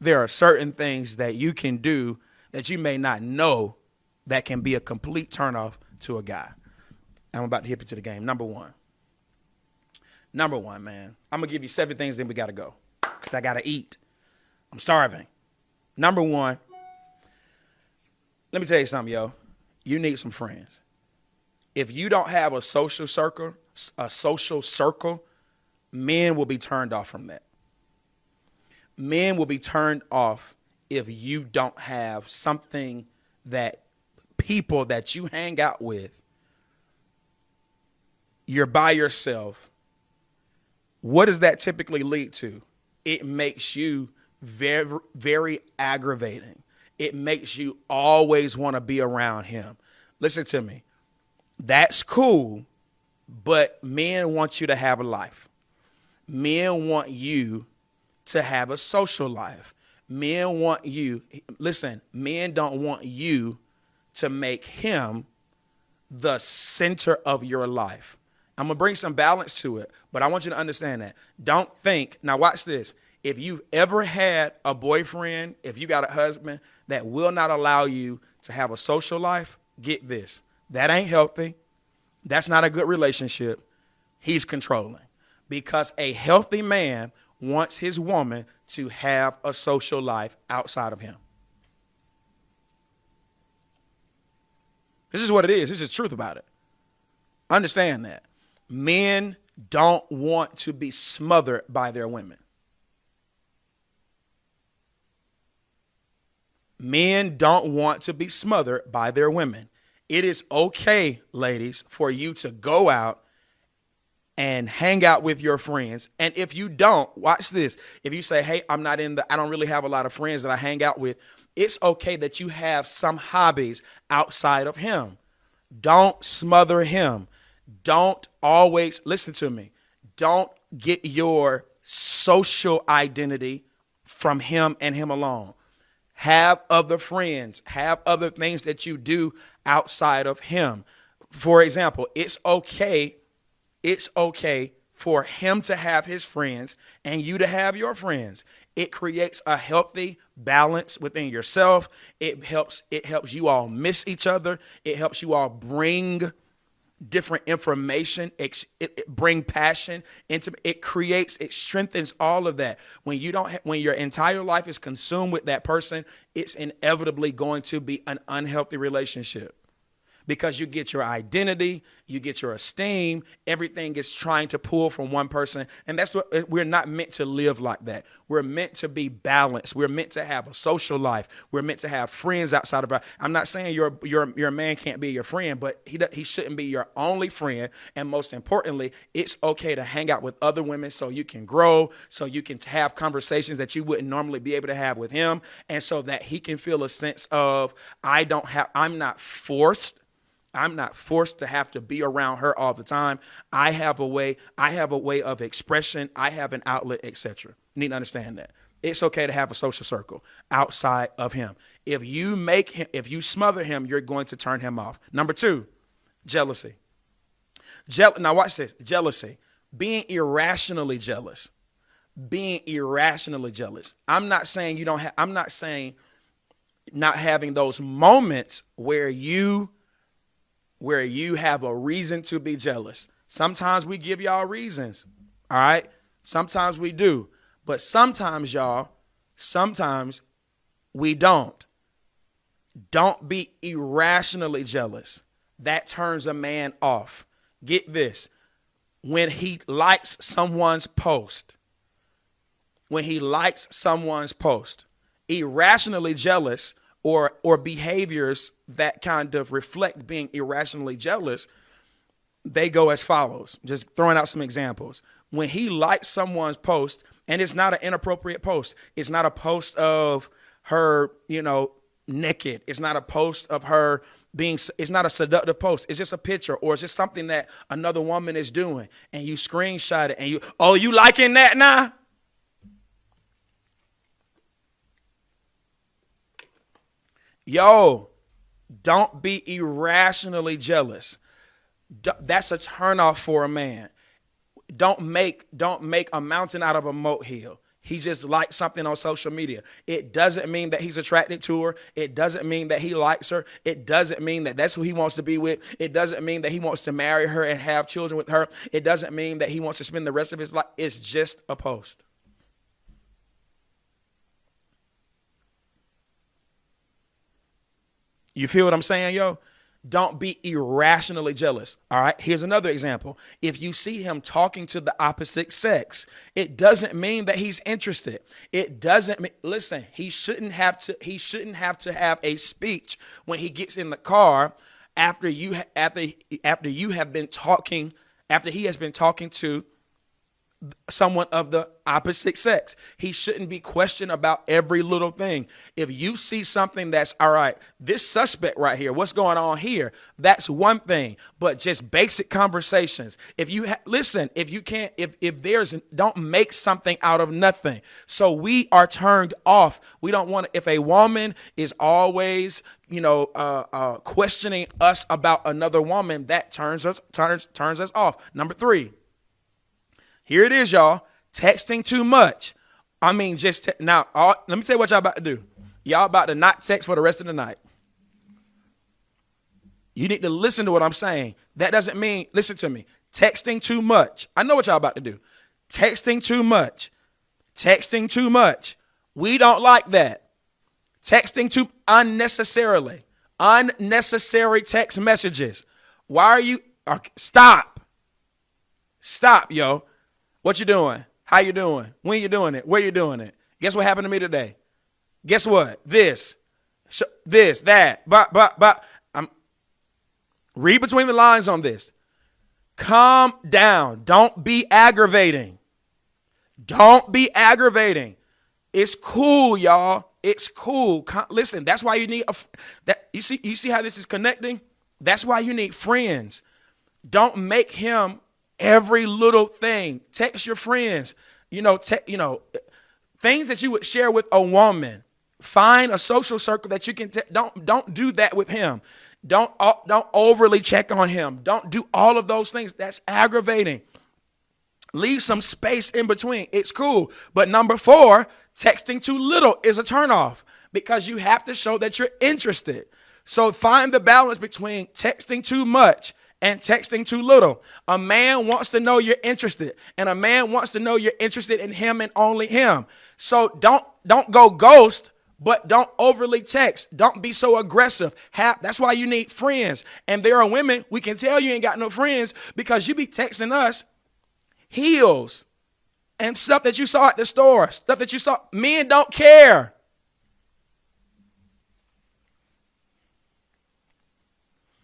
there are certain things that you can do that you may not know that can be a complete turnoff to a guy. I'm about to hip it to the game. Number one, man. I'm going to give you 7 things, then we got to go because I got to eat. I'm starving. Number one, let me tell you something, yo. You need some friends. If you don't have a social circle, men will be turned off from that. Men will be turned off if you don't have something that people that you hang out with, you're by yourself. What does that typically lead to? It makes you very, very aggravating. It makes you always want to be around him. Listen to me. That's cool, but men want you to have a life. Men want you to have a social life. Men want you, listen, men don't want you to make him the center of your life. I'm going to bring some balance to it, but I want you to understand that. Don't think, now watch this. If you've ever had a boyfriend, if you got a husband that will not allow you to have a social life, get this. That ain't healthy. That's not a good relationship. He's controlling. Because a healthy man wants his woman to have a social life outside of him. This is what it is. This is the truth about it. Understand that. Men don't want to be smothered by their women. Men don't want to be smothered by their women. It is okay, ladies, for you to go out and hang out with your friends. And if you don't, watch this. If you say, hey, I don't really have a lot of friends that I hang out with. It's okay that you have some hobbies outside of him. Don't smother him. Don't always, listen to me. Don't get your social identity from him and him alone. Have other friends. Have other things that you do outside of him. For example, it's okay for him to have his friends and you to have your friends. It creates a healthy balance within yourself. It helps you all miss each other. It helps you all bring different information, it bring passion into it, it strengthens all of that. When your entire life is consumed with that person, it's inevitably going to be an unhealthy relationship. Because you get your identity, you get your esteem, everything is trying to pull from one person. And that's what we're not meant to live like that. We're meant to be balanced. We're meant to have a social life. We're meant to have friends outside of our. I'm not saying your man can't be your friend, but he shouldn't be your only friend. And most importantly, it's okay to hang out with other women so you can grow, so you can have conversations that you wouldn't normally be able to have with him, and so that he can feel a sense of I'm not forced. I'm not forced to have to be around her all the time. I have a way of expression. I have an outlet, etc. You need to understand that. It's okay to have a social circle outside of him. If you smother him, you're going to turn him off. Number 2, jealousy. Now watch this. Jealousy. Being irrationally jealous. I'm not saying not having those moments where you have a reason to be jealous. Sometimes we give y'all reasons, all right? Sometimes we do. But sometimes we don't. Don't be irrationally jealous. That turns a man off. Get this. When he likes someone's post, irrationally jealous or behaviors that kind of reflect being irrationally jealous, they go as follows. Just throwing out some examples. When he likes someone's post, and it's not an inappropriate post. It's not a post of her, naked. It's not a post of her it's not a seductive post. It's just a picture, or it's just something that another woman is doing, and you screenshot it, and you liking that now? Yo, don't be irrationally jealous. That's a turnoff for a man. Don't make a mountain out of a molehill. He just likes something on social media. It doesn't mean that he's attracted to her. It doesn't mean that he likes her. It doesn't mean that that's who he wants to be with. It doesn't mean that he wants to marry her and have children with her. It doesn't mean that he wants to spend the rest of his life. It's just a post. You feel what I'm saying, yo? Don't be irrationally jealous. All right. Here's another example. If you see him talking to the opposite sex, it doesn't mean that he's interested. It doesn't mean, listen, he shouldn't have to have a speech when he gets in the car after you have been talking, after he has been talking to someone of the opposite sex. He shouldn't be questioned about every little thing. If you see something that's all right, this suspect right here, what's going on here? That's one thing, but just basic conversations. If you listen, if you can't, if there's, don't make something out of nothing. So we are turned off. We don't want to, if a woman is always, questioning us about another woman, that turns us off. Number 3. Here it is, y'all. Texting too much. I mean, let me tell you what y'all about to do. Y'all about to not text for the rest of the night. You need to listen to what I'm saying. That doesn't mean, listen to me, texting too much. I know what y'all about to do. Texting too much. Texting too much. We don't like that. Texting too unnecessarily. Unnecessary text messages. Why are you, stop. Stop, yo. What you doing? How you doing? When you doing it? Where you doing it? Guess what happened to me today? Guess what? This, that, but. Read between the lines on this. Calm down. Don't be aggravating. Don't be aggravating. It's cool, y'all. It's cool. Listen, that's why you need you see how this is connecting? That's why you need friends. Don't make him every little thing. Text your friends. Things that you would share with a woman. Find a social circle that you can. Don't do that with him. Don't overly check on him. Don't do all of those things. That's aggravating. Leave some space in between. It's cool. But number 4, texting too little is a turnoff because you have to show that you're interested. So find the balance between texting too much and texting too little. A man wants to know you're interested, and a man wants to know you're interested in him and only him. So don't go ghost, but don't overly text. Don't be so aggressive. That's why you need friends. And there are women, we can tell you ain't got no friends because you be texting us heels and stuff that you saw at the store, stuff that you saw. Men don't care.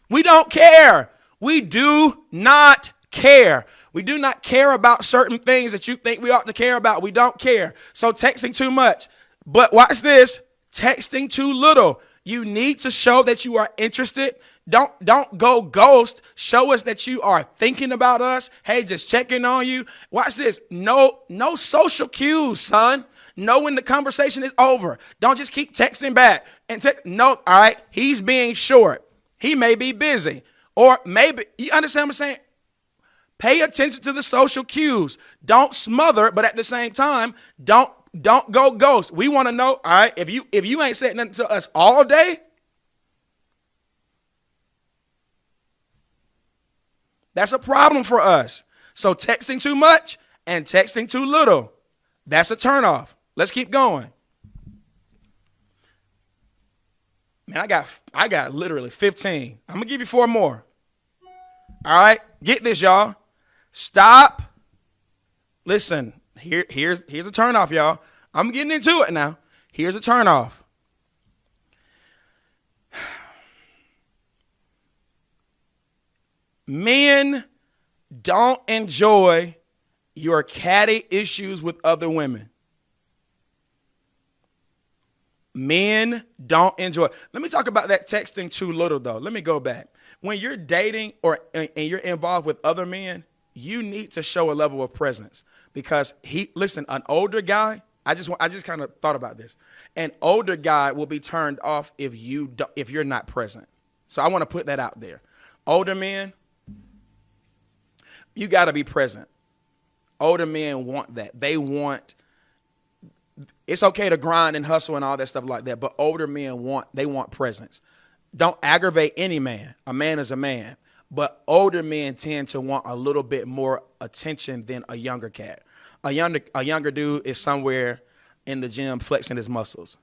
We don't care. We do not care. We do not care about certain things that you think we ought to care about. We don't care. So texting too much. But watch this. Texting too little. You need to show that you are interested. Don't go ghost. Show us that you are thinking about us. Hey, just checking on you. Watch this. No social cues, son. Know when the conversation is over. Don't just keep texting back. No, all right. He's being short. He may be busy. Or maybe, you understand what I'm saying? Pay attention to the social cues. Don't smother, but at the same time, don't go ghost. We want to know, all right, if you ain't saying nothing to us all day, that's a problem for us. So texting too much and texting too little, that's a turnoff. Let's keep going. Man, I got literally 15. I'm going to give you 4 more. All right, get this, y'all. Stop. Listen, here's a turnoff, y'all. I'm getting into it now. Here's a turnoff. Men don't enjoy your catty issues with other women. Men don't enjoy. Let me talk about that texting too little, though. Let me go back. When you're dating and you're involved with other men, you need to show a level of presence because an older guy, I just kind of thought about this. An older guy will be turned off if you're not present. So I want to put that out there. Older men, you got to be present. Older men want that. They want It's okay to grind and hustle and all that stuff like that, but older men want presence. Don't aggravate any man. A man is a man. But older men tend to want a little bit more attention than a younger cat. A younger dude is somewhere in the gym flexing his muscles.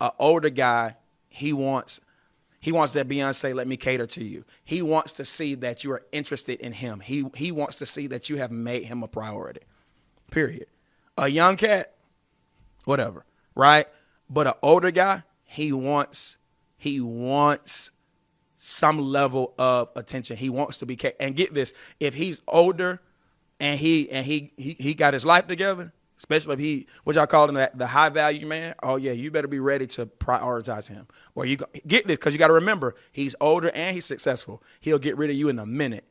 An older guy, he wants that Beyonce, let me cater to you. He wants to see that you are interested in him. He wants to see that you have made him a priority. Period. A young cat, whatever, right? But an older guy, he wants some level of attention. He wants to be and get this, if he's older and he got his life together, especially if what y'all call him, the high value man, oh yeah, you better be ready to prioritize him. Or you get this, because you got to remember, he's older and he's successful. He'll get rid of you in a minute.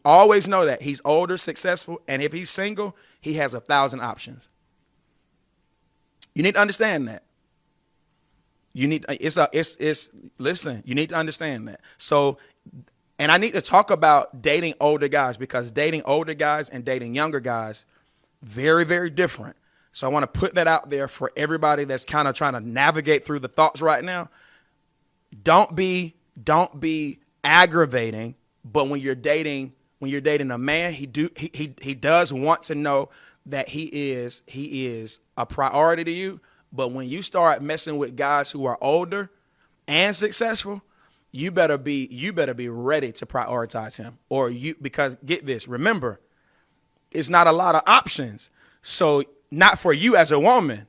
Always know that he's older, successful, and if he's single, he has 1,000 options. You need to understand that. You need listen, you need to understand that. So, and I need to talk about dating older guys, because dating older guys and dating younger guys, very, very different. So I want to put that out there for everybody that's kind of trying to navigate through the thoughts right now. Don't be aggravating, but when you're dating a man, he does want to know that he is a priority to you. But when you start messing with guys who are older and successful, you better be ready to prioritize him. Because get this, remember, it's not a lot of options. So not for you as a woman.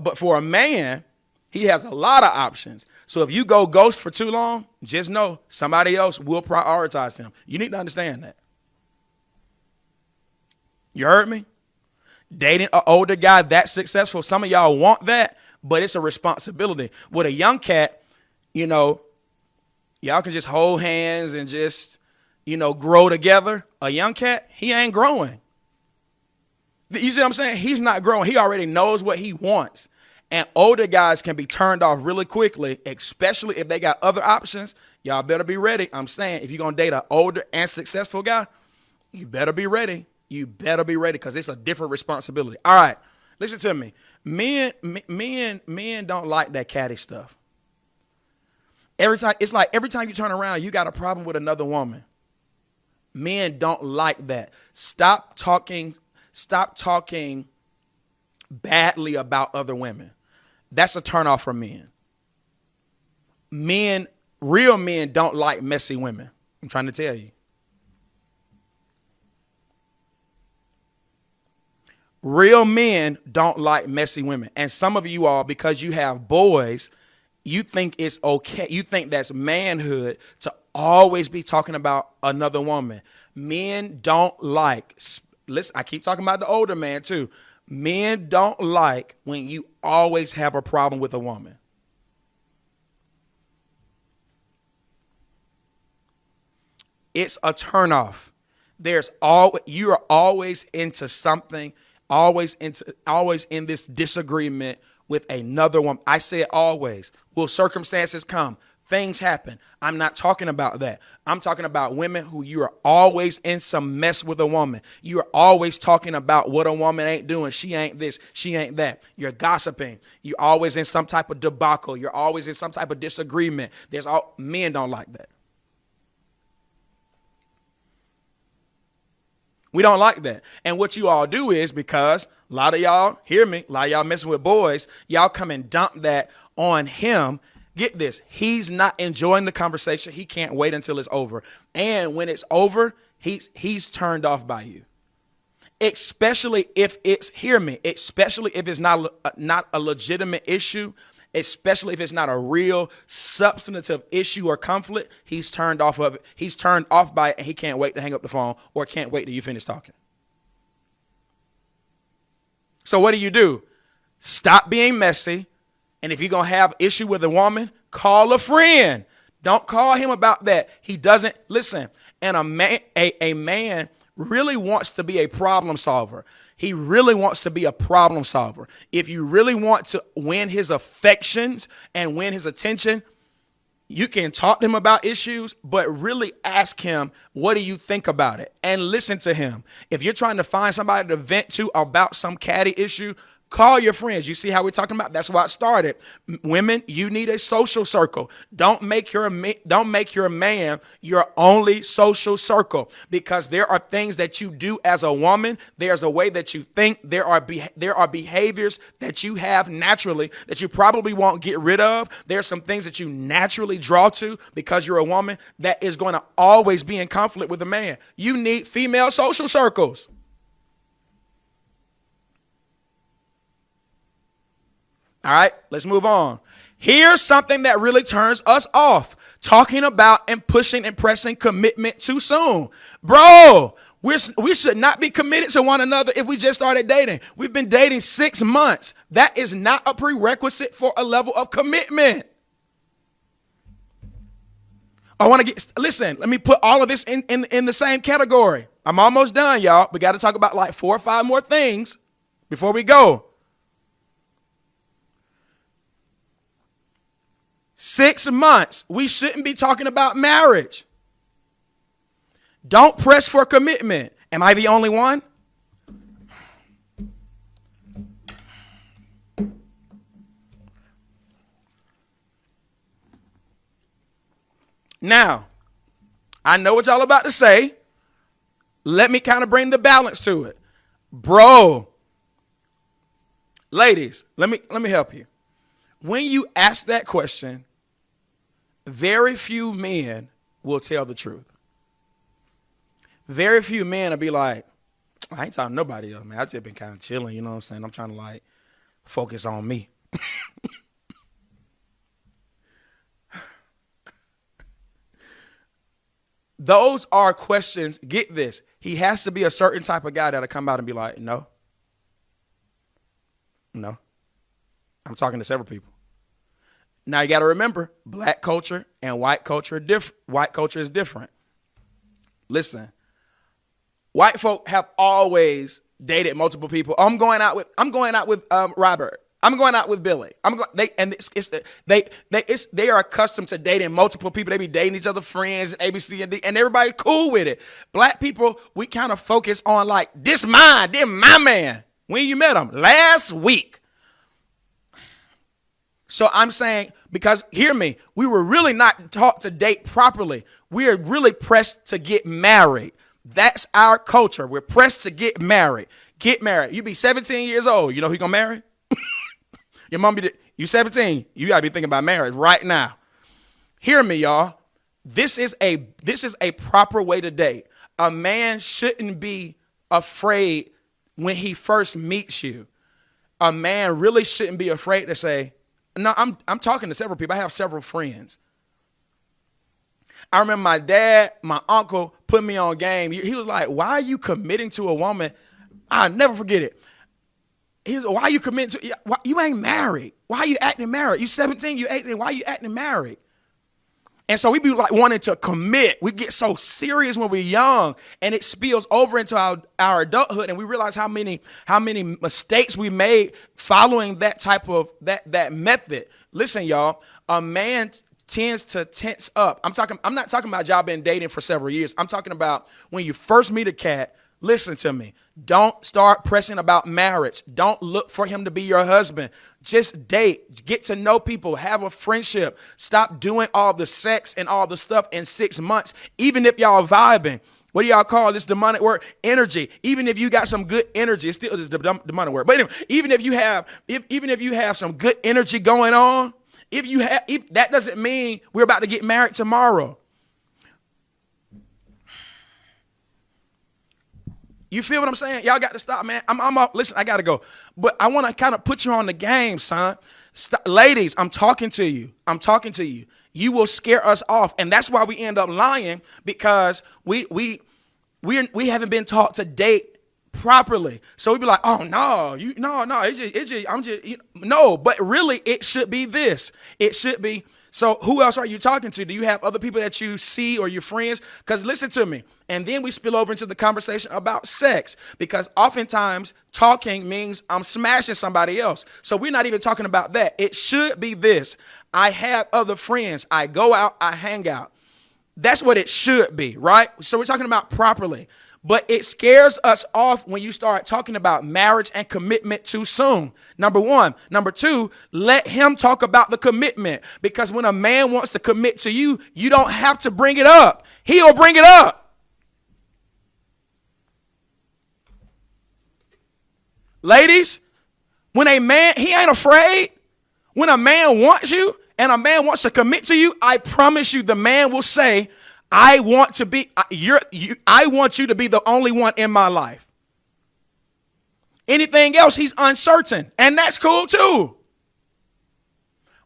But for a man, he has a lot of options. So if you go ghost for too long, just know somebody else will prioritize him. You need to understand that. You heard me? Dating an older guy that's successful, some of y'all want that, but it's a responsibility. With a young cat, y'all can just hold hands and just, grow together. A young cat, he ain't growing. You see what I'm saying? He's not growing. He already knows what he wants. And older guys can be turned off really quickly, especially if they got other options. Y'all better be ready. I'm saying, if you're going to date an older and successful guy, you better be ready. You better be ready, because it's a different responsibility. All right, listen to me. Men don't like that catty stuff. Every time you turn around, you got a problem with another woman. Men don't like that. Stop talking badly about other women. That's a turnoff for men. Real men don't like messy women. I'm trying to tell you. Real men don't like messy women. And some of you all, because you have boys, you think it's okay. You think that's manhood to always be talking about another woman. Men don't like, listen, I keep talking about the older man too. Men don't like when you always have a problem with a woman. It's a turnoff. You are always into something. Always in this disagreement with another woman. I say it always. Will circumstances come? Things happen. I'm not talking about that. I'm talking about women who you are always in some mess with a woman. You are always talking about what a woman ain't doing. She ain't this. She ain't that. You're gossiping. You're always in some type of debacle. You're always in some type of disagreement. Men don't like that. We don't like that. And what you all do is, because a lot of y'all, hear me, a lot of y'all messing with boys, y'all come and dump that on him. Get this. He's not enjoying the conversation. He can't wait until it's over. And when it's over, he's turned off by you. Especially if it's, hear me, especially if it's not a legitimate issue, especially if it's not a real substantive issue or conflict, he's turned off of it. He's turned off by it, and he can't wait to hang up the phone or can't wait till you finish talking. So what do? Stop being messy. And if you're going to have issue with a woman, call a friend. Don't call him about that. He doesn't listen. And a man really wants to be a problem solver. He really wants to be a problem solver. If you really want to win his affections and win his attention, you can talk to him about issues, but really ask him, what do you think about it? And listen to him. If you're trying to find somebody to vent to about some catty issue, Call your friends. You see how we're talking about? That's why it started. Women, you need a social circle. Don't make your man your only social circle, because there are things that you do as a woman. There's a way that you think. There are behaviors that you have naturally that you probably won't get rid of. There's some things that you naturally draw to because you're a woman that is going to always be in conflict with a man. You need female social circles. All right, let's move on. Here's something that really turns us off. Talking about and pushing and pressing commitment too soon. Bro, we should not be committed to one another if we just started dating. We've been dating 6 months. That is not a prerequisite for a level of commitment. Listen, let me put all of this in the same category. I'm almost done, y'all. We got to talk about like 4 or 5 more things before we go. 6 months, we shouldn't be talking about marriage. Don't press for commitment. Am I the only one? Now, I know what y'all about to say. Let me kind of bring the balance to it. Bro, ladies, let me help you. When you ask that question, very few men will tell the truth. Very few men will be like, I ain't talking to nobody else, man. I just been kind of chilling, you know what I'm saying? I'm trying to like focus on me. Those are questions. Get this. He has to be a certain type of guy that'll come out and be like, no. I'm talking to several people. Now you got to remember, black culture and white culture are different. White culture is different. Listen, white folk have always dated multiple people. I'm going out with Robert. I'm going out with Billy. They are accustomed to dating multiple people. They be dating each other, friends, A, B, C, and D, and everybody cool with it. Black people, we kind of focus on like, this my man. When you met him? Last week. So I'm saying, because hear me, we were really not taught to date properly. We are really pressed to get married. That's our culture. We're pressed to get married. Get married. You be 17 years old. You know who you gonna marry? Your mom you 17. You gotta be thinking about marriage right now. Hear me, y'all. This is a proper way to date. A man shouldn't be afraid when he first meets you. A man really shouldn't be afraid to say, no, I'm talking to several people. I have several friends. I remember my dad, my uncle put me on game. He was like, why are you committing to a woman? I'll never forget it. He's why are you committing to, you ain't married. Why are you acting married? You 17, you 18, why are you acting married? And so we be like wanting to commit. We get so serious when we're young, and it spills over into our adulthood, and we realize how many mistakes we made following that type of that method. Listen, y'all, a man tends to tense up. I'm not talking about y'all been dating for several years. I'm talking about when you first meet a cat. Listen to me. Don't start pressing about marriage. Don't look for him to be your husband. Just date. Get to know people. Have a friendship. Stop doing all the sex and all the stuff in 6 months. Even if y'all vibing. What do y'all call this demonic word? Energy. Even if you got some good energy, it's still just the demonic word. But anyway, even if you have some good energy going on, if that doesn't mean we're about to get married tomorrow. You feel what I'm saying? Y'all got to stop, man. Listen, I got to go. But I want to kind of put you on the game, son. Ladies, I'm talking to you. You will scare us off. And that's why we end up lying, because we haven't been taught to date properly. So we be like, oh, no, no. But really, it should be this. It should be. So who else are you talking to? Do you have other people that you see or your friends? Because listen to me. And then we spill over into the conversation about sex, because oftentimes talking means I'm smashing somebody else. So we're not even talking about that. It should be this. I have other friends. I go out. I hang out. That's what it should be, right? So we're talking about properly. But it scares us off when you start talking about marriage and commitment too soon. Number one. Number two, let him talk about the commitment. Because when a man wants to commit to you, you don't have to bring it up. He'll bring it up. Ladies, when a man, he ain't afraid. When a man wants you and a man wants to commit to you, I promise you the man will say, I want you to be the only one in my life. Anything else, he's uncertain. And that's cool too.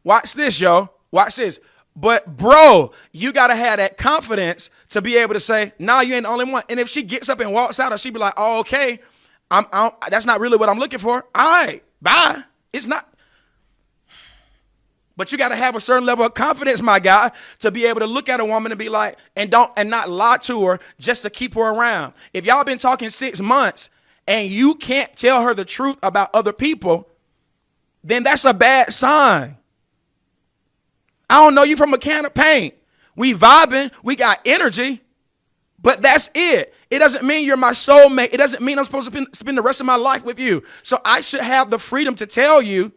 Watch this, yo. Watch this. But bro, you got to have that confidence to be able to say, nah, you ain't the only one. And if she gets up and walks out, or she be like, oh, okay, that's not really what I'm looking for. All right, bye. It's not. But you got to have a certain level of confidence, my guy, to be able to look at a woman and be like, and not lie to her just to keep her around. If y'all been talking 6 months and you can't tell her the truth about other people, then that's a bad sign. I don't know you from a can of paint. We vibing, we got energy, but that's it. It doesn't mean you're my soulmate. It doesn't mean I'm supposed to spend the rest of my life with you. So I should have the freedom to tell you,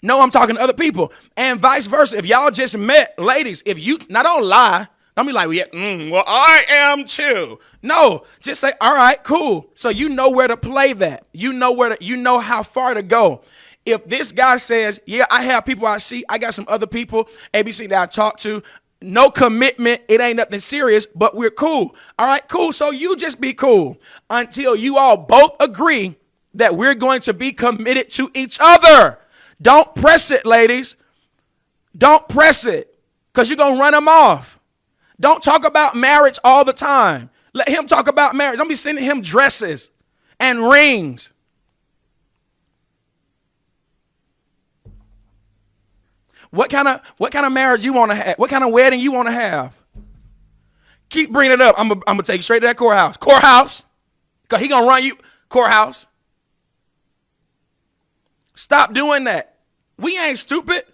no, I'm talking to other people, and vice versa. If y'all just met, ladies, if you, now don't lie. Don't be like, well, I am too. No, just say, all right, cool. So you know where to play that. You know how far to go. If this guy says, yeah, I have people I see, I got some other people, ABC that I talk to, no commitment, it ain't nothing serious, but we're cool. All right, cool. So you just be cool until you all both agree that we're going to be committed to each other. Don't press it, ladies. Don't press it, because you're going to run them off. Don't talk about marriage all the time. Let him talk about marriage. Don't be sending him dresses and rings. What kind of marriage you want to have? What kind of wedding you want to have? Keep bringing it up. I'm gonna take you straight to that courthouse. Courthouse, because he gonna run you. Courthouse. Stop doing that. We ain't stupid.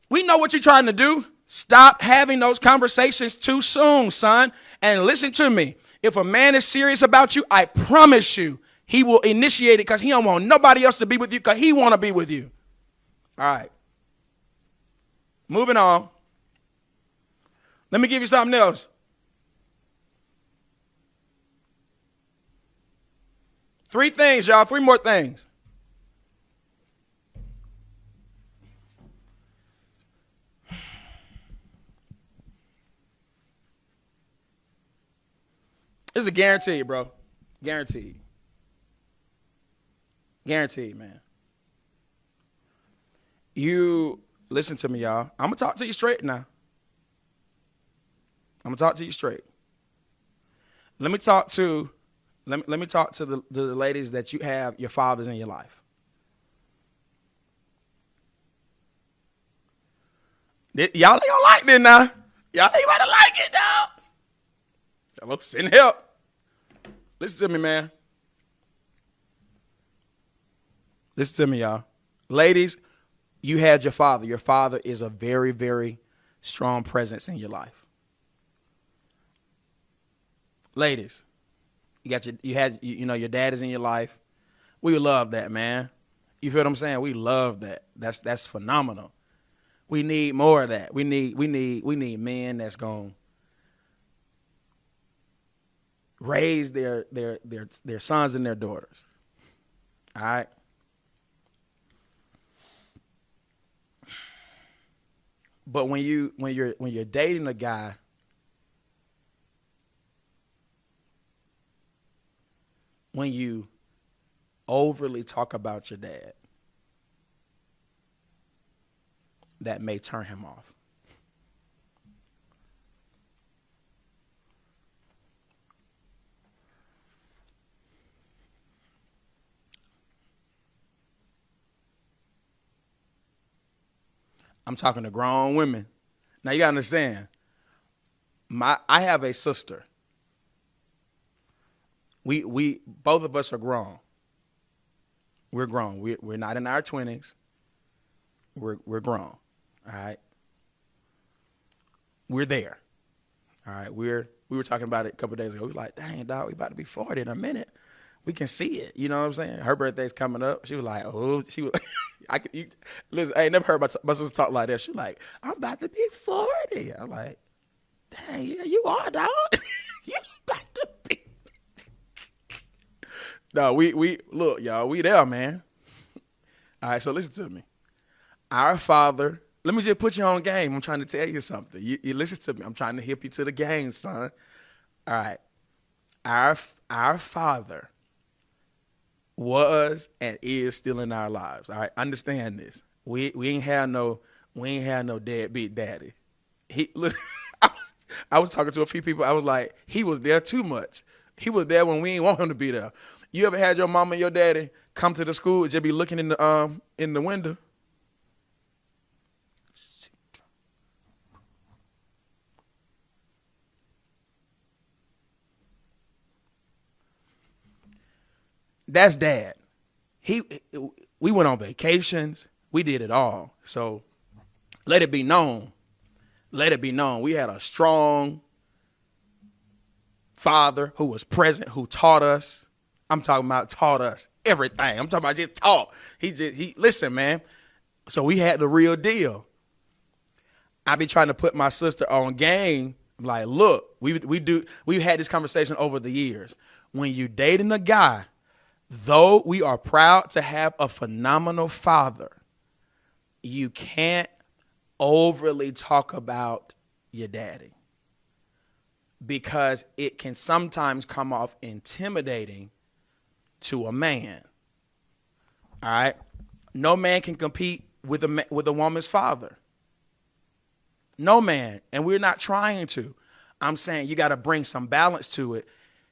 We know what you're trying to do. Stop having those conversations too soon, son. And listen to me. If a man is serious about you, I promise you, he will initiate it, because he don't want nobody else to be with you, because he want to be with you. All right. Moving on. Let me give you something else. Three things, y'all. Three more things. This is a guarantee, bro. Guaranteed. Guaranteed, man. You listen to me, y'all. I'm gonna talk to you straight now. I'm gonna talk to you straight. Let me talk to the ladies that you have your fathers in your life. Y'all ain't gonna like this now. Y'all ain't about to like it now. Hello, send help. Listen to me, man. Listen to me, y'all. Ladies, you had your father. Your father is a very, very strong presence in your life. Ladies, your dad is in your life. We love that, man. You feel what I'm saying? We love that. That's phenomenal. We need more of that. We need men that's going to raise their sons and their daughters. All right? But when you're dating a guy, when you overly talk about your dad, that may turn him off. I'm talking to grown women. Now you gotta understand, I have a sister. We both of us are grown. We're grown. We're not in our 20s. We're grown. All right. We're there. All right. We were talking about it a couple of days ago. We were like, dang, dog, we about to be 40 in a minute. We can see it. You know what I'm saying? Her birthday's coming up. She was like, oh, she was. Listen, I ain't never heard my sister talk like that. She was like, I'm about to be 40. I'm like, dang, yeah, you are, dog. You about to be. No, we look, y'all, we there, man. All right, so listen to me. Our Father, let me just put you on game. I'm trying to tell you something. You listen to me. I'm trying to hip you to the game, son. All right. Our Father was and is still in our lives. All right, understand this. We ain't had no deadbeat daddy. Look, I was talking to a few people. I was like, he was there too much. He was there when we ain't want him to be there. You ever had your mama and your daddy come to the school and just be looking in the window? That's dad. We went on vacations. We did it all. So let it be known. Let it be known. We had a strong father who was present, who taught us. I'm talking about taught us everything. I'm talking about just taught. He listen, man. So we had the real deal. I be trying to put my sister on game. I'm like, look, we've had this conversation over the years. When you dating a guy, though we are proud to have a phenomenal father, you can't overly talk about your daddy because it can sometimes come off intimidating to a man. All right? No man can compete with a woman's father. No man. And we're not trying to. I'm saying you got to bring some balance to it.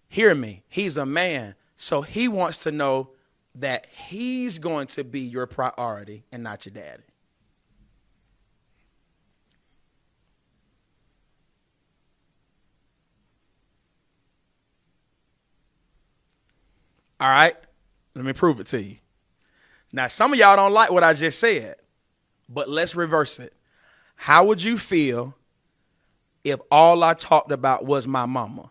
Hear me. He's a man. So he wants to know that he's going to be your priority and not your daddy. All right? Let me prove it to you. Now, some of y'all don't like what I just said, but let's reverse it. How would you feel if all I talked about was my mama?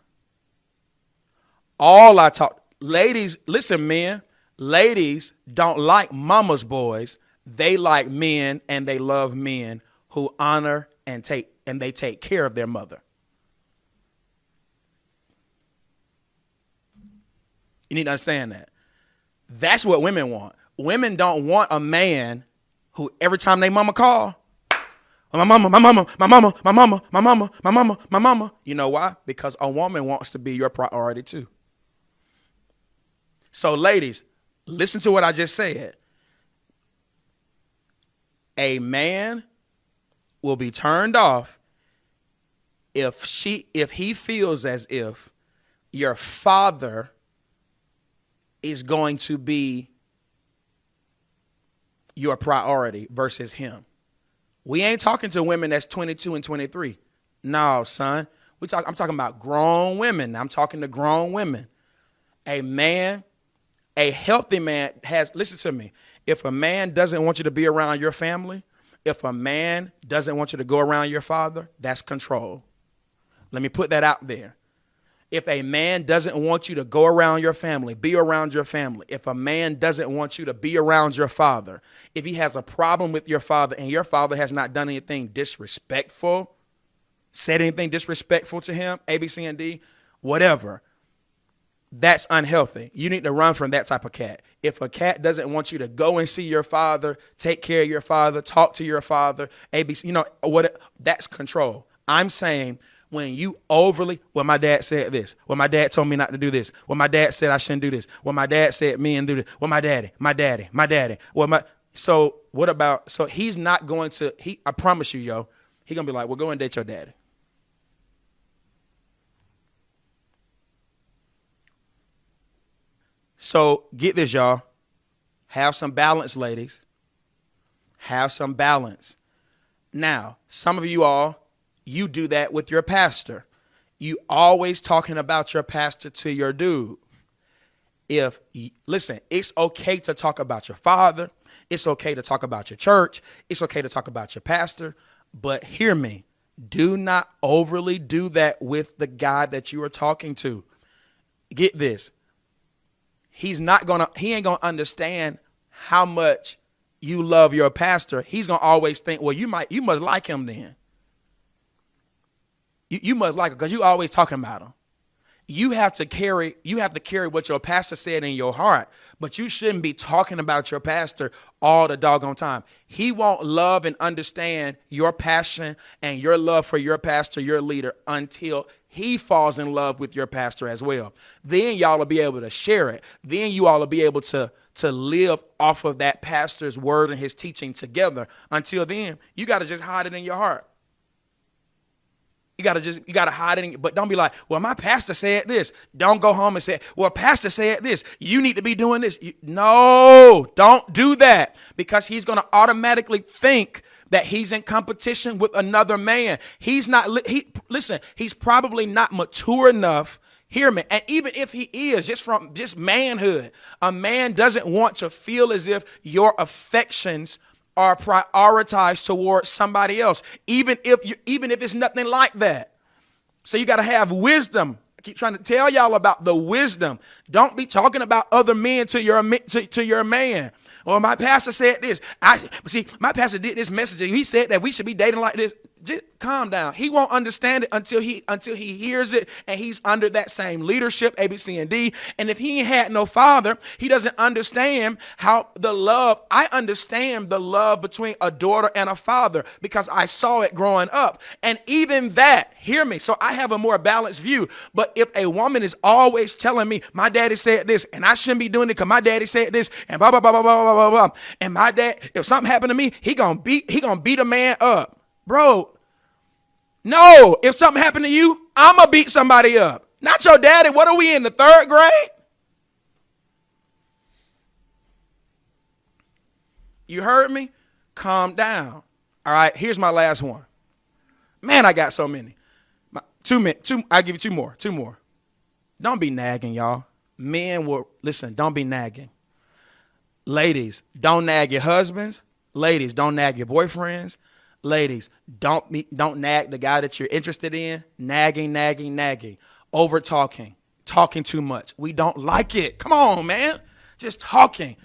Ladies, listen, men. Ladies don't like mama's boys. They like men and they love men who honor and they take care of their mother. You need to understand that. That's what women want. Women don't want a man who every time they mama call, my mama, my mama, my mama, my mama, my mama, my mama, my mama. You know why? Because a woman wants to be your priority too. So ladies, listen to what I just said. A man will be turned off if he feels as if your father is going to be your priority versus him. We ain't talking to women that's 22 and 23. No, son. I'm talking about grown women. I'm talking to grown women. A healthy man listen to me. If a man doesn't want you to be around your family, if a man doesn't want you to go around your father, that's control. Let me put that out there. If a man doesn't want you to go around your family, be around your family. If a man doesn't want you to be around your father, if he has a problem with your father and your father has not done anything disrespectful, said anything disrespectful to him, A, B, C, and D, whatever, that's unhealthy. You need to run from that type of cat. If a cat doesn't want you to go and see your father, take care of your father, talk to your father, ABC, that's control. I'm saying when you well, my dad said this. Well, my dad told me not to do this. Well, my dad said I shouldn't do this. Well, my dad said me and do this. Well, my daddy. So what about, so he's not going to, I promise you, yo, he going to be like, well, go and date your daddy. So get this, y'all. Have some balance, ladies. Have some balance. Now, some of you all, you do that with your pastor. You always talking about your pastor to your dude. Listen, it's okay to talk about your father. It's okay to talk about your church. It's okay to talk about your pastor. But hear me. Do not overly do that with the guy that you are talking to. Get this. He ain't gonna understand how much you love your pastor. He's gonna always think, well, you must like him then. You must like him because you always talking about him. You have to carry what your pastor said in your heart, but you shouldn't be talking about your pastor all the doggone time. He won't love and understand your passion and your love for your pastor, your leader, until he falls in love with your pastor as well. Then y'all will be able to share it. Then you all will be able to live off of that pastor's word and his teaching together. Until then, you got to just hide it in your heart. You gotta hide it, but don't be like, well, my pastor said this. Don't go home and say, well, pastor said this. You need to be doing this. No, don't do that, because he's gonna automatically think that he's in competition with another man. He's probably not mature enough. Hear me. And even if he is, just manhood, a man doesn't want to feel as if your affections are prioritized towards somebody else, even if it's nothing like that. So you got to have wisdom. I keep trying to tell y'all about the wisdom. Don't be talking about other men to your man. Or my pastor said this. My pastor did this message. He said that we should be dating like this. Just calm down. He won't understand it until he hears it, and he's under that same leadership, A, B, C, and D. And if he ain't had no father, he doesn't understand how the love. I understand the love between a daughter and a father because I saw it growing up. And even that, hear me. So I have a more balanced view. But if a woman is always telling me, my daddy said this, and I shouldn't be doing it because my daddy said this, and blah, blah, blah, blah, blah, blah, blah, and my dad, if something happened to me, he gonna beat a man up. Bro, no, if something happened to you, I'm going to beat somebody up. Not your daddy. What are we in, the 3rd grade? You heard me? Calm down. All right, here's my last one. Man, I got so many. I'll give you two more. Don't be nagging, y'all. Listen, don't be nagging. Ladies, don't nag your husbands. Ladies, don't nag your boyfriends. Ladies, don't nag the guy that you're interested in. Nagging. Over talking too much. We don't like it. Come on, man. Just talking.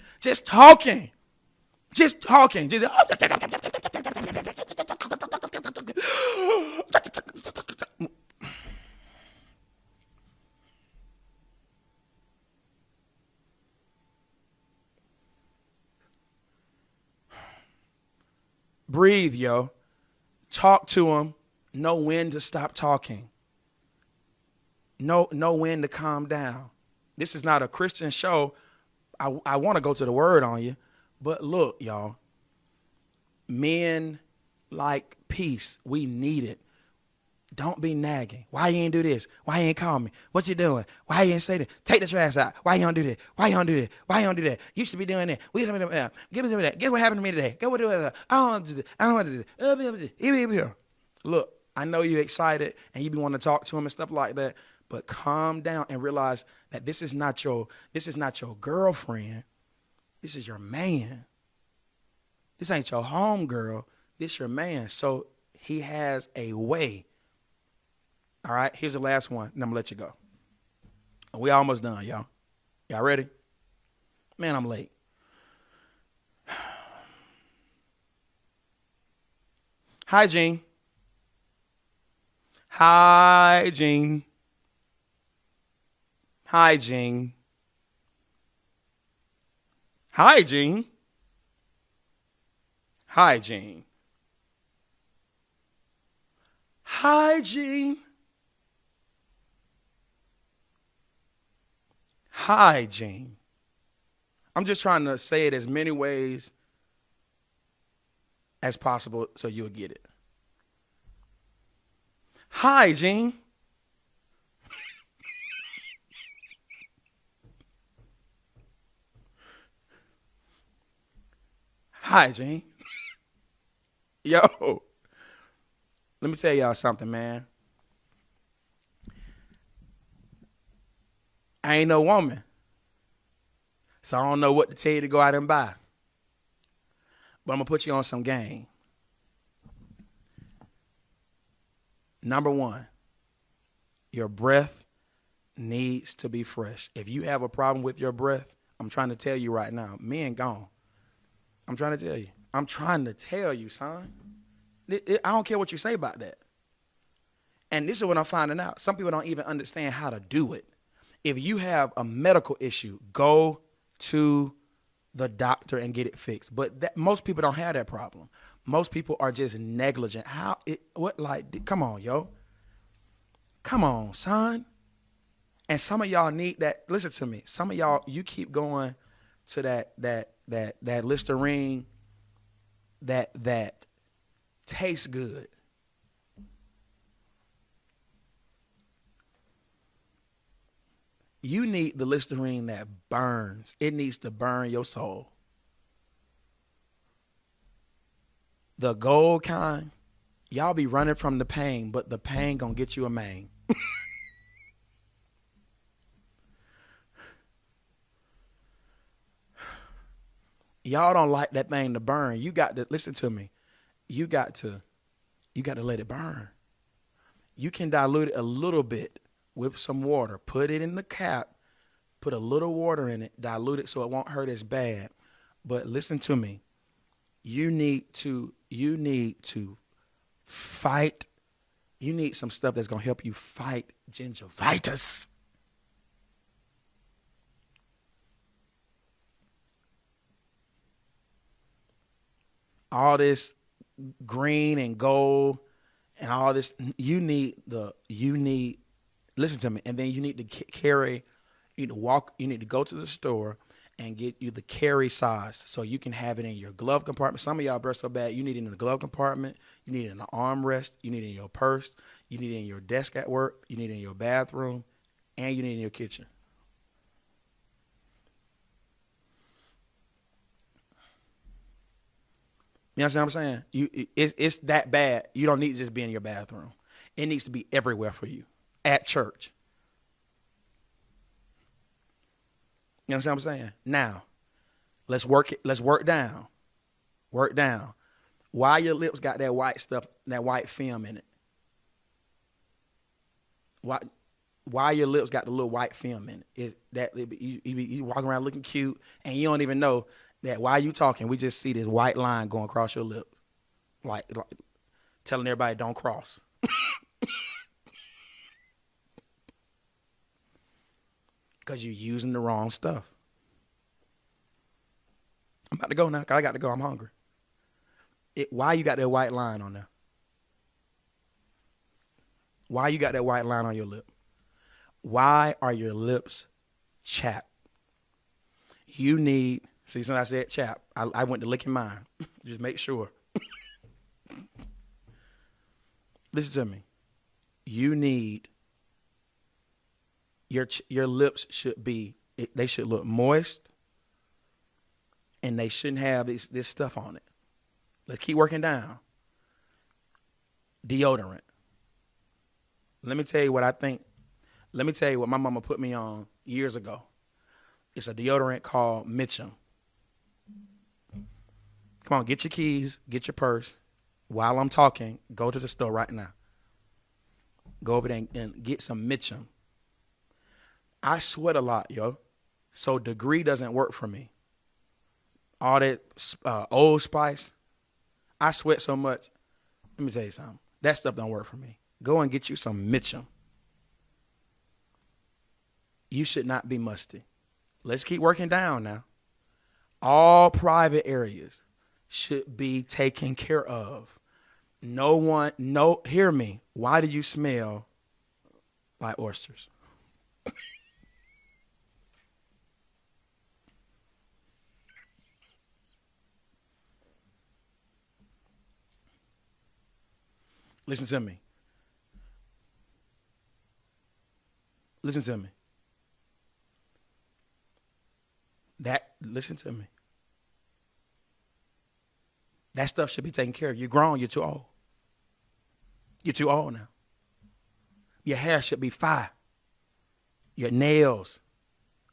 Breathe, yo. Talk to him. Know when to stop talking. Know when to calm down. This is not a Christian show. I want to go to the word on you. But look, y'all. Men like peace. We need it. Don't be nagging. Why you ain't do this? Why you ain't call me? What you doing? Why you ain't say that? Take the trash out. Why you don't do that? Why you don't do that? Why you don't do that? You should be doing that. Give me that. Guess what happened to me today? Guess what? I don't want to do that. I don't want to do that. Look, I know you're excited and you be wanting to talk to him and stuff like that, but calm down and realize that this is not your girlfriend. This is your man. This ain't your home girl. This your man. So he has a way. All right, here's the last one, and I'm going to let you go. We almost done, y'all. Y'all ready? Man, I'm late. Hygiene. Hygiene. Hygiene. Hygiene. Hygiene. Hygiene. Hygiene. I'm just trying to say it as many ways as possible so you'll get it. Hygiene. Hygiene. Yo, let me tell y'all something, man. I ain't no woman, so I don't know what to tell you to go out and buy. But I'm going to put you on some game. Number one, your breath needs to be fresh. If you have a problem with your breath, I'm trying to tell you right now, men gone. I'm trying to tell you. I'm trying to tell you, son. I don't care what you say about that. And this is what I'm finding out. Some people don't even understand how to do it. If you have a medical issue, go to the doctor and get it fixed. But most people don't have that problem. Most people are just negligent. Come on, yo. Come on, son. And some of y'all need that. Listen to me. Some of y'all, you keep going to that Listerine that tastes good. You need the Listerine that burns. It needs to burn your soul. The gold kind, y'all be running from the pain, but the pain gonna get you a main. Y'all don't like that thing to burn. You got to listen to me. You got to let it burn. You can dilute it a little bit with some water. Put it in the cap. Put a little water in it. Dilute it so it won't hurt as bad. But listen to me. You need to fight. You need some stuff that's going to help you fight gingivitis. All this green and gold and all this, you need, listen to me, and then you need to carry, you need to go to the store and get you the carry size so you can have it in your glove compartment. Some of y'all breath so bad, you need it in the glove compartment, you need it in the armrest, you need it in your purse, you need it in your desk at work, you need it in your bathroom, and you need it in your kitchen. You know what I'm saying? It's that bad. You don't need to just be in your bathroom. It needs to be everywhere for you. At church. You know what I'm saying? Now, let's work it. Let's work down. Work down. Why your lips got that white stuff, that white film in it? Why your lips got the little white film in it? Is that you walking around looking cute and you don't even know that while you talking, we just see this white line going across your lip, like telling everybody don't cross. Because you're using the wrong stuff. I'm about to go now. I got to go. I'm hungry. Why you got that white line on there? Why you got that white line on your lip? Why are your lips chapped? You need, see, since I said chap, I went to licking mine. Just make sure. Listen to me. You need, your lips should be, they should look moist, and they shouldn't have this stuff on it. Let's keep working down. Deodorant. Let me tell you what I think. Let me tell you what my mama put me on years ago. It's a deodorant called Mitchum. Come on, get your keys, get your purse. While I'm talking, go to the store right now. Go over there and get some Mitchum. I sweat a lot, yo. So Degree doesn't work for me. All that Old Spice, I sweat so much. Let me tell you something. That stuff don't work for me. Go and get you some Mitchum. You should not be musty. Let's keep working down now. All private areas should be taken care of. Hear me. Why do you smell like oysters? Listen to me. Listen to me. Listen to me. That stuff should be taken care of. You're grown, you're too old. You're too old now. Your hair should be fire. Your nails,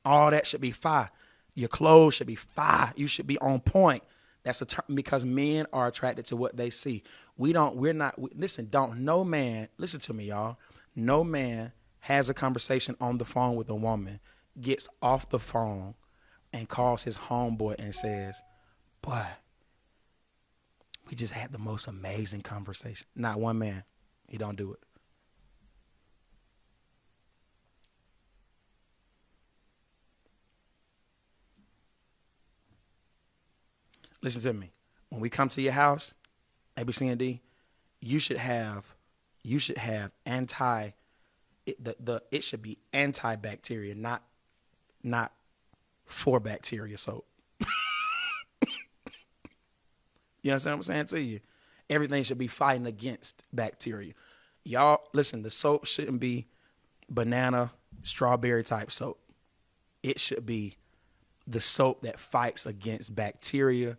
all that should be fire. Your clothes should be fire. You should be on point. That's a term because men are attracted to what they see. Listen, no man, listen to me, y'all. No man has a conversation on the phone with a woman, gets off the phone and calls his homeboy and says, boy, we just had the most amazing conversation. Not one man. He don't do it. Listen to me. When we come to your house, A, B, C, and D, you should have it should be antibacterial, not for bacteria soap. You understand what I'm saying to you? Everything should be fighting against bacteria. Y'all, listen, the soap shouldn't be banana, strawberry type soap. It should be the soap that fights against bacteria.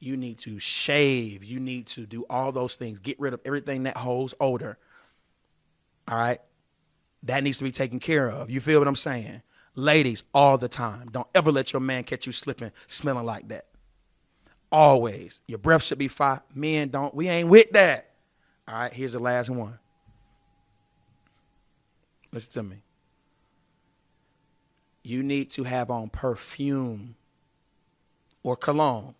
You need to shave. You need to do all those things. Get rid of everything that holds odor. All right? That needs to be taken care of. You feel what I'm saying? Ladies, all the time. Don't ever let your man catch you slipping, smelling like that. Always. Your breath should be fire. Men don't. We ain't with that. All right, here's the last one. Listen to me. You need to have on perfume or cologne.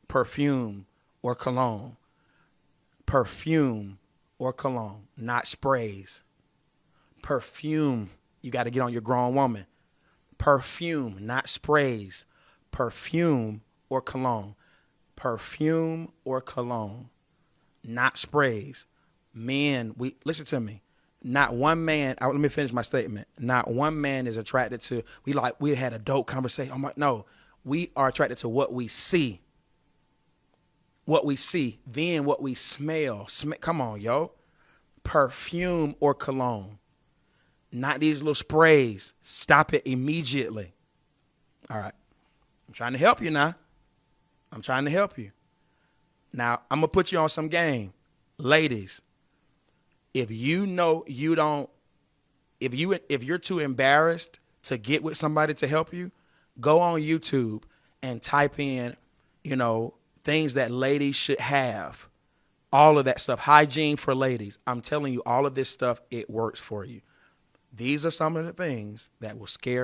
Perfume or cologne. Perfume or cologne, not sprays. Perfume. You got to get on your grown woman. Perfume, not sprays. Perfume or cologne. Perfume or cologne, not sprays. Men, listen to me. Not one man, let me finish my statement. Not one man is attracted to, we had a dope conversation. No, we are attracted to what we see. What we see, then what we smell. Come on, yo. Perfume or cologne. Not these little sprays. Stop it immediately. All right. I'm trying to help you now. I'm trying to help you. Now, I'm going to put you on some game. Ladies, if you know you don't, if you're too embarrassed to get with somebody to help you, go on YouTube and type in, things that ladies should have. All of that stuff. Hygiene for ladies. I'm telling you, all of this stuff, it works for you. These are some of the things that will scare